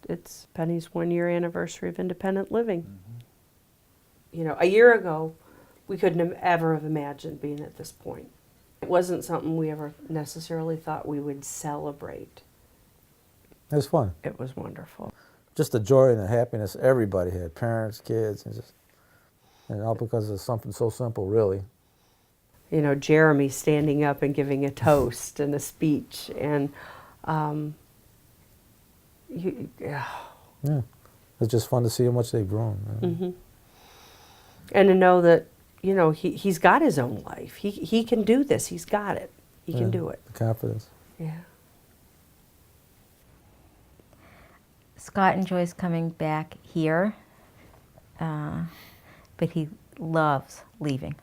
It's Penny's 1-year anniversary of independent living. You know, a year ago, we couldn't have ever have imagined being at this point. It wasn't something we ever necessarily thought we would celebrate. It was fun. It was wonderful. Just the joy and the happiness everybody had, parents, kids, and all because of something so simple, really. You know, Jeremy standing up and giving a toast and a speech, and Yeah, it's just fun to see how much they've grown. And to know that, you know, he's got his own life. He can do this. He's got it. He can do it. The confidence. Yeah. Scott enjoys coming back here, but he loves leaving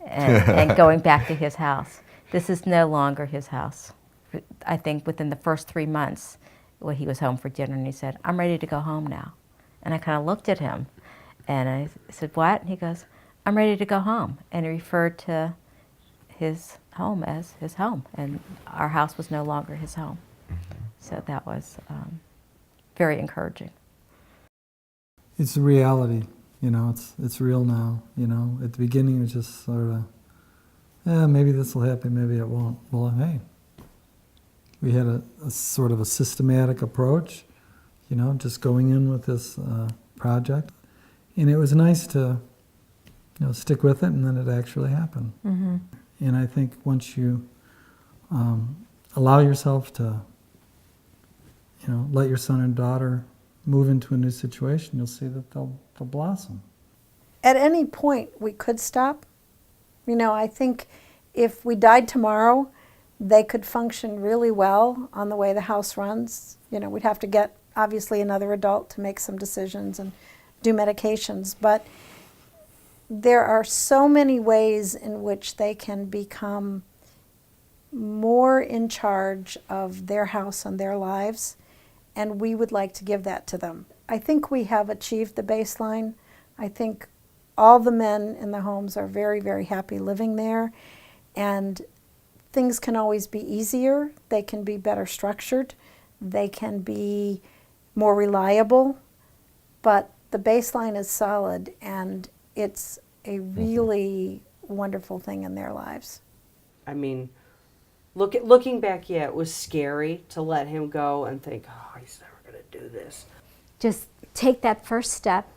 and going back to his house. This is no longer his house. I think within the first 3 months, when he was home for dinner, and he said, "I'm ready to go home now." And I kind of looked at him, and I said, "What?" And he goes, "I'm ready to go home." And he referred to his home as his home, and our house was no longer his home. So that was very encouraging. It's a reality, you know, it's real now, you know. At the beginning it was just sort of, maybe this will happen, maybe it won't. Well, hey, we had a sort of a systematic approach, you know, just going in with this project. And it was nice to, you know, stick with it, and then it actually happened. And I think once you allow yourself to, you know, let your son and daughter move into a new situation, you'll see that they'll blossom. At any point, we could stop. You know, I think if we died tomorrow, they could function really well on the way the house runs. You know, we'd have to get, obviously, another adult to make some decisions and do medications. But there are so many ways in which they can become more in charge of their house and their lives, and we would like to give that to them. I think we have achieved the baseline. I think all the men in the homes are very, very happy living there, and things can always be easier. They can be better structured. They can be more reliable, but the baseline is solid, and it's a really wonderful thing in their lives. I mean, looking back, yeah, it was scary to let him go and think, oh, he's never going to do this. Just take that first step,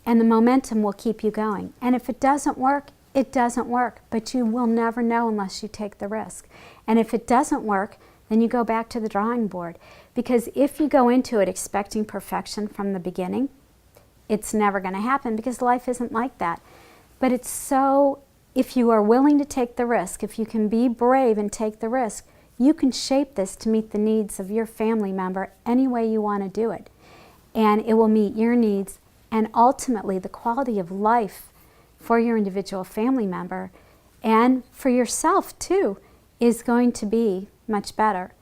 and the momentum will keep you going. And if it doesn't work, it doesn't work, but you will never know unless you take the risk. And if it doesn't work, then you go back to the drawing board. Because if you go into it expecting perfection from the beginning, it's never going to happen, because life isn't like that. But it's so, if you are willing to take the risk, if you can be brave and take the risk, you can shape this to meet the needs of your family member any way you want to do it. And it will meet your needs, and ultimately the quality of life for your individual family member and for yourself too is going to be much better.